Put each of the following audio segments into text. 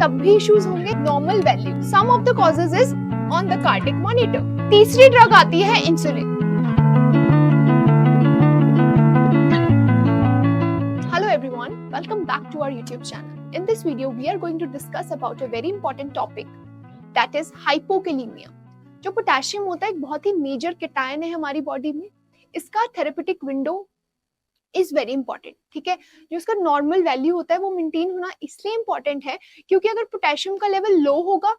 तब भी इश्यूज होंगे। Normal value, some of the causes is on the cardiac monitor. तीसरी ड्रग आती है insulin. Hello everyone, welcome back to our YouTube channel. In this video, we are going to discuss about a very important topic, that is hypokalemia. जो potassium होता है एक बहुत ही major cation है हमारी बॉडी में। इसका therapeutic window is very important, ठीक है। जो इसका नॉर्मल वैल्यू होता है वो मेंटेन होना इसलिए इंपॉर्टेंट है क्योंकि अगर पोटेशियम का लेवल लो होगा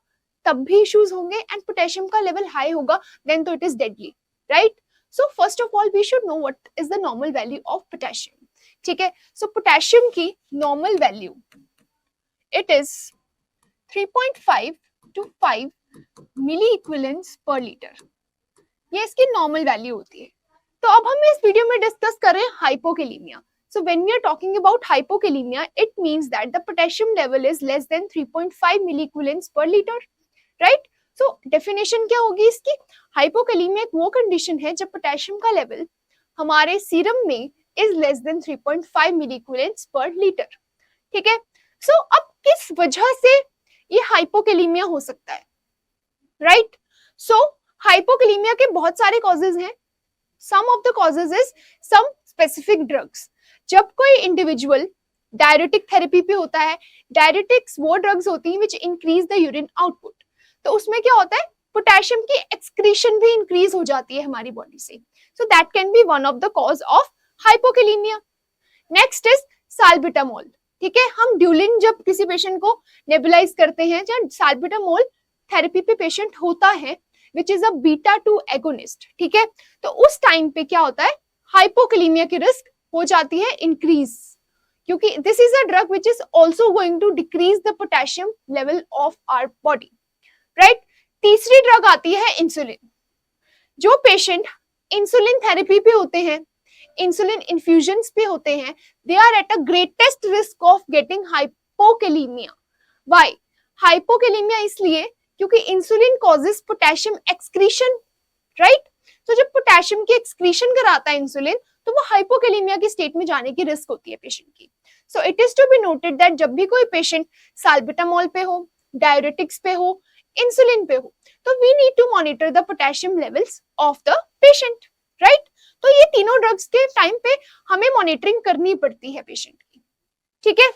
तब भी इश्यूज होंगे, एंड पोटेशियम का लेवल हाई होगा देन तो it is deadly, right. So first of all we should know what is the normal value of potassium, ठीक है। सो पोटेशियम की normal value it is 3.5 to 5 milliequivalents per litre, ये इसकी normal value होती है। तो अब हम इस वीडियो में डिस्कस कर रहे हैं hypokalaemia. So when we are talking about hypokalaemia, it means that the potassium level is less than 3.5 milliequivalents per litre, right. So definition क्या होगी इसकी? हाइपोकैलेमिया एक वो कंडीशन है जब पोटेशियम का लेवल हमारे सीरम में is less than 3.5 milliequivalents per litre, ठीक है। सो अब किस वजह से ये हाइपोकैलेमिया हो सकता है, राइट। सो हाइपोकैलेमिया के बहुत सारे कॉजेज हैं। Some of the causes is some specific drugs. जब कोई इंडिविजुअल डायरेटिक थेरेपी पे होता है, डायरेटिक्स वो ड्रग्स होती हैं which increase the urine output, तो उसमें क्या होता है, पोटेशियम की एक्सक्रीशन भी इंक्रीज हो जाती है हमारी बॉडी से। So that can be one of the cause of hypokalemia. Next is salbutamol, ठीक है। हम ड्यूलिन जब किसी पेशेंट को नेबुलाइज करते हैं, जब साल्बिटामोल थेरेपी पे पेशेंट होता है which is a beta 2 agonist, ठीक है, तो उस टाइम पे क्या होता है, हाइपोकैलेमिया की रिस्क हो जाती है इंक्रीज, क्योंकि this is a drug which is also going to decrease the potassium level of our body, right. तीसरी ड्रग आती है इंसुलिन। जो पेशेंट इंसुलिन थेरेपी पे होते हैं, इंसुलिन इन्फ्यूजन्स पे होते हैं, they are at a greatest risk of getting hypokalaemia. Why? Hypokalaemia इसलिए क्योंकि insulin causes potassium excretion, right. तो जब पोटेशियम की एक्सक्रीशन कराता है इंसुलिन, तो वो हाइपोकैलेमिया की स्टेट में जाने की रिस्क होती है पेशेंट की। So it is to be noted that जब भी कोई पेशेंट साल्बिटामोल पे हो, डायरेटिक्स पे हो, इंसुलिन पे हो, तो we need to monitor the potassium levels of the patient, right. तो ये तीनों ड्रग्स के टाइम पे हमें मॉनिटरिंग करनी पड़ती है पेशेंट की, ठीक है।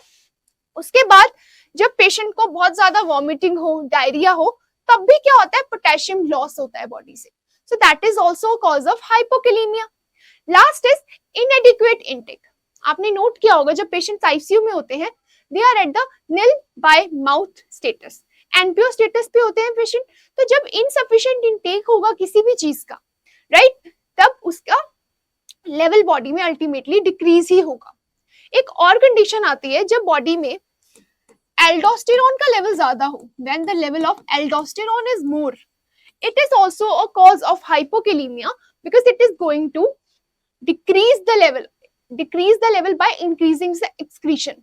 उसके बाद जब पेशेंट को बहुत ज्यादा वॉमिटिंग हो, डायरिया हो, तब भी क्या होता है, पोटेशियम लॉस होता है बॉडी से। So that is also cause of hypokalaemia. Last is inadequate intake. आपने नोट किया होगा जब पेशेंट आईसीयू में होते हैं, they are at the nil by mouth status, NPO status पे होते हैं पेशेंट। तो जब इनसफिशिएंट इनटेक होगा किसी भी चीज का, राइट, तब उसका लेवल बॉडी में अल्टीमेटली डिक्रीज ही होगा। एक और कंडीशन आती है जब बॉडी में एल्डोस्टेरोन का लेवल ज्यादा हो, when the level of aldosterone is more, it is also a cause of hypokalaemia because it is going to decrease the level by increasing the excretion,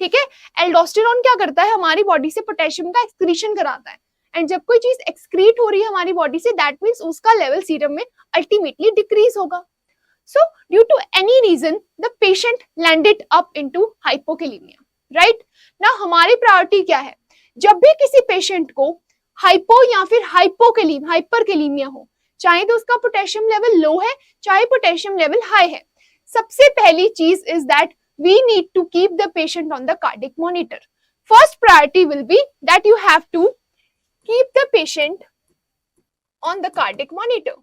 ठीक है। एल्डोस्टेरोन क्या करता है, हमारी बॉडी से पोटेशियम का एक्सक्रीशन कराता है, एंड जब कोई चीज एक्सक्रीट हो रही है हमारी बॉडी से, दैट मींस उसका लेवल सीरम में अल्टीमेटली डिक्रीज होगा। So due to any reason the patient landed up into hypokalemia, right? Now हमारी प्रायोरिटी क्या है, जब भी किसी पेशेंट को हाइपो या फिर हाइपरकैलेमिया हो, चाहे तो उसका पोटेशियम लेवल लो है चाहे पोटेशियम लेवल हाई है, सबसे पहली चीज is that we need to keep the patient on the cardiac monitor. First priority will be that you have to keep the patient on the cardiac monitor.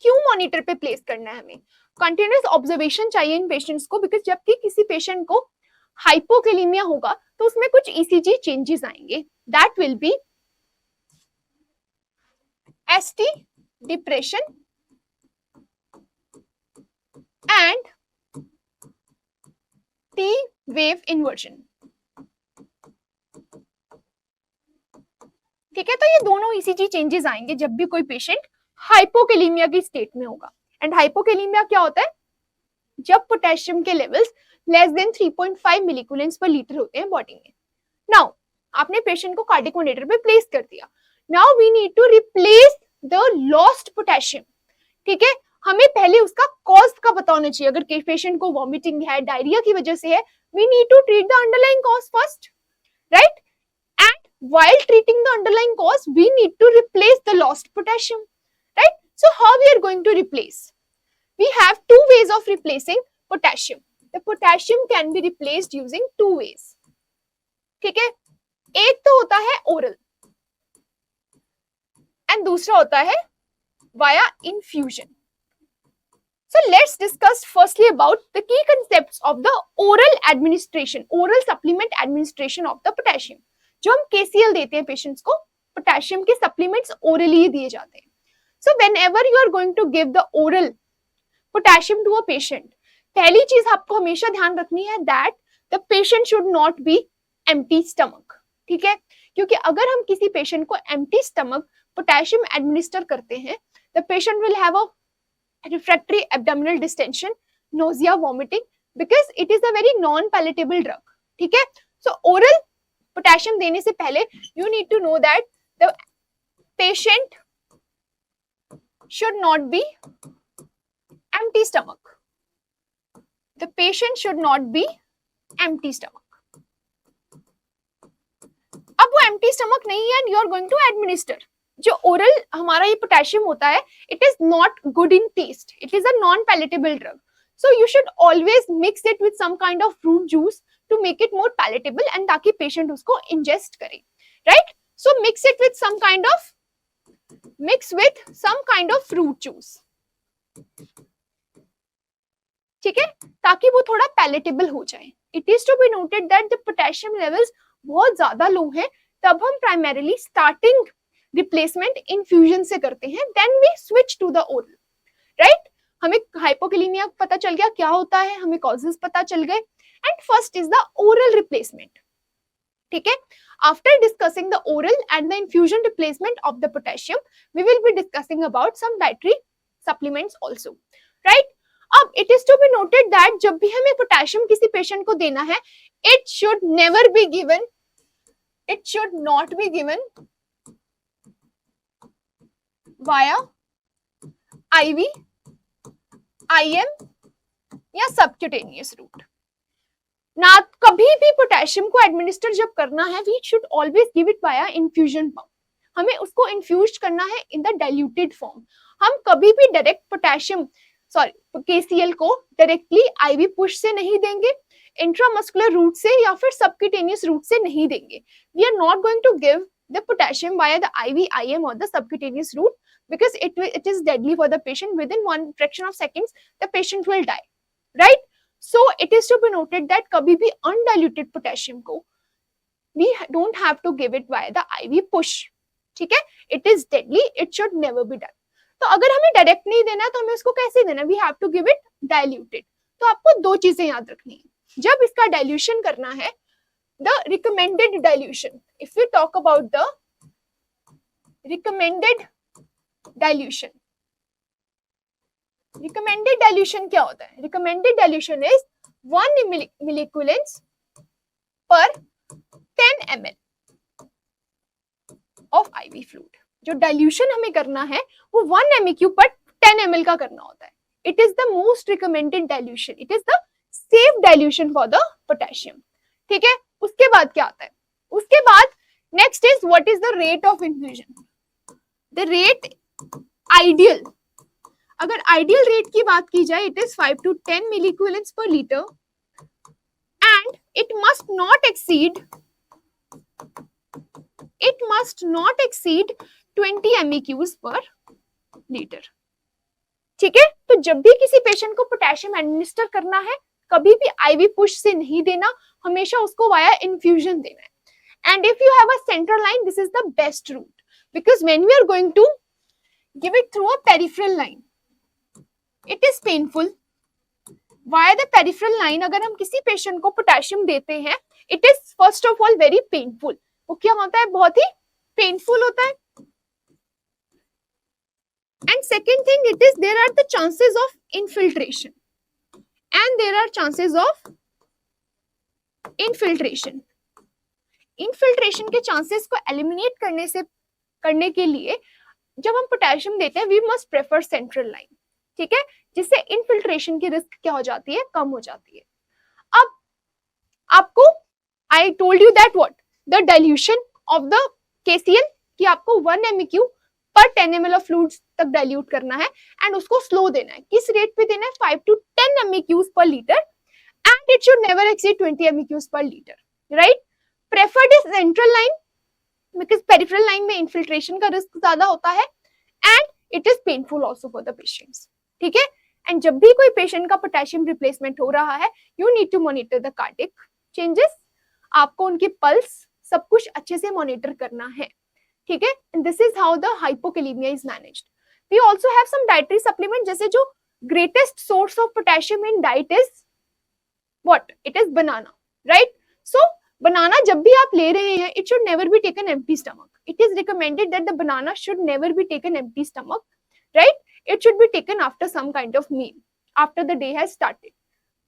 क्यों monitor पे place करना है हमें? Continuous observation चाहिए इन patients को, because जबकि किसी patient को हाइपोकैलेमिया होगा तो उसमें कुछ ईसीजी चेंजेस आएंगे, that will be ST depression and T wave inversion, ठीक है। तो ये दोनों ईसीजी चेंजेस आएंगे जब भी कोई पेशेंट हाइपोकैलेमिया की स्टेट में होगा। एंड हाइपोकैलेमिया क्या होता है, जब पोटेशियम के levels less than 3.5 milliequivalents per litre होते हैं बॉडी में। नाउ आपने पेशेंट को कार्डियक मॉनिटर पे प्लेस कर दिया, now we need to replace the lost potassium, ठीक है। हमें पहले उसका कॉज का पता होना चाहिए। अगर पेशेंट को वॉमिटिंग है, डायरिया की वजह से है, we need to treat the underlying cause first, right. And while treating the underlying cause, we need to replace the lost potassium, right? So how we are going to replace? We have two ways of replacing potassium. The potassium can be replaced using two ways. ठीक है, एक तो होता है oral and दूसरा होता है via infusion. So let's discuss firstly about the key concepts of the oral administration, oral supplement administration of the potassium. जो हम KCl देते हैं पेशेंट्स को, पोटेशियम के सप्लीमेंट्स ओरली दिए जाते हैं. So whenever you are going to give the oral potassium to a patient, पहली चीज आपको हमेशा ध्यान रखनी है that the patient should not be empty stomach. ठीक है, क्योंकि अगर हम किसी पेशेंट को empty stomach पोटेशियम एडमिनिस्टर करते हैं, the patient will have a refractory abdominal distension, nausea, vomiting, because it is a very non-palatable drug. ठीक है, so oral potassium देने से पहले you need to know that the patient should not be empty stomach. The patient should not be empty stomach. अब वो empty stomach नहीं है and you are going to administer. जो ओरल हमारा ये पोटेशियम होता है, it is not good in taste, it is a non palatable drug, so you should always mix it with some kind of fruit juice to make it more palatable and ताकि patient उसको ingest करे, right? So mix it with some kind of fruit juice, ठीक है, ताकि वो थोड़ा palatable हो जाए. It is to be noted that the potassium levels बहुत ज्यादा लो है, तब हम प्राइमरीली स्टार्टिंग रिप्लेसमेंट इन्फ्यूजन से करते हैं, then we switch to the oral, right? हमें हाइपोकैलेमिया पता चल गया क्या होता है, हमें कॉजेस पता चल गए, and first is the oral replacement. ठीक है, after discussing the oral and the infusion replacement of the potassium, we will be discussing about some dietary supplements also, right? अब it is to be noted that जब भी हमें potassium किसी patient को देना है, it should never be given, it should not be given via IV, IM या subcutaneous route. ना कभी भी पोटेशियम को एडमिनिस्टर जब करना है, we should always give it via infusion pump. हमें उसको इन्फ्यूज करना है इन द डाइल्यूटेड फॉर्म. हम कभी भी डायरेक्ट पोटेशियम KCl को डायरेक्टली IV पुश से नहीं देंगे, इंट्रामस्कुलर रूट से या फिर सबक्यूटेनियस रूट से नहीं देंगे. We are not going to give the potassium via the IV, IM or the subcutaneous route, because it is deadly for the patient. Within one fraction of seconds the patient will die, right? So it is to be noted that kabhi bhi undiluted potassium ko we don't have to give it via the IV push. ठीक है, it is deadly, it should never be done. तो अगर हमें direct नहीं देना है तो हमें उसको कैसे देना? we have to give it diluted. तो आपको दो चीजें याद रखनी है जब इसका डाइल्यूशन करना है. The recommended dilution, if we talk about the recommended dilution क्या होता है? Recommended dilution is 1 milliequivalents per 10 ml of IV fluid. जो dilution हमें करना है वो 1 MEQ पर 10 ml का करना होता है. It is the most recommended dilution. It is the safe dilution for the potassium. ठीक है, उसके बाद क्या आता है? उसके बाद next is what is the rate of infusion. The rate ideal, अगर आइडियल रेट की बात की जाए, इट इज 5 to 10 मिलीक्यूवेलेंट्स पर litre and it must not exceed 20 MEQs पर लीटर. ठीक है, तो जब भी किसी पेशेंट को पोटेशियम एडमिनिस्टर करना है, कभी भी IV पुश से नहीं देना, हमेशा उसको वाया इन्फ्यूजन देना है. And if you have a central line, this is the best route, because when we are going to give it through a peripheral line, it is painful. Via the peripheral line अगर हम किसी patient को potassium देते हैं, it is first of all very painful. वो क्या होता है? बहुत ही पेनफुल होता है. And second thing, it is there are the chances of infiltration and there are chances of infiltration. Infiltration के chances को eliminate करने के लिए जब हम पोटेशियम देते हैं, we must prefer central line. ठीक है, जिससे infiltration की रिस्क क्या हो जाती है? कम हो जाती है. अब आपको I told you that what the dilution of the KCl कि आपको 1 MEQ पर 10 ml ऑफ फ्लूइड्स तक डाइल्यूट करना है एंड उसको स्लो देना है. किस रेट पे देना है? 5 to 10 MEQs per liter and it should never exceed 20 MEQs per liter, right? Preferred is central line because peripheral line में infiltration का रिस्क ज्यादा होता है and it is painful also for the patients. ठीक है? एंड जब भी कोई पेशेंट का पोटेशियम रिप्लेसमेंट हो रहा है, you need to monitor the cardiac changes. आपको उनकी पल्स सब कुछ अच्छे से मॉनिटर करना है. ठीक है? And this is how the hypokalemia is managed. We also have some dietary supplement, जैसे जो greatest source of potassium in diet is what? It is banana, right? So banana जब भी आप ले रहे हैं, it should never be taken empty stomach. It is recommended that the banana should never be taken empty stomach, right? It should be taken after some kind of meal, after the day has started,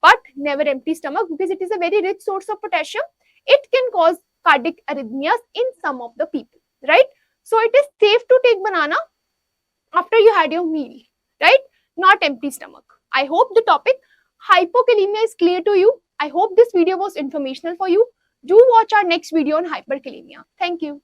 but never empty stomach because it is a very rich source of potassium. It can cause cardiac arrhythmias in some of the people, right? So it is safe to take banana after you had your meal, right? Not empty stomach. I hope the topic hypokalemia is clear to you. I hope this video was informational for you. Do watch our next video on hyperkalemia. Thank you.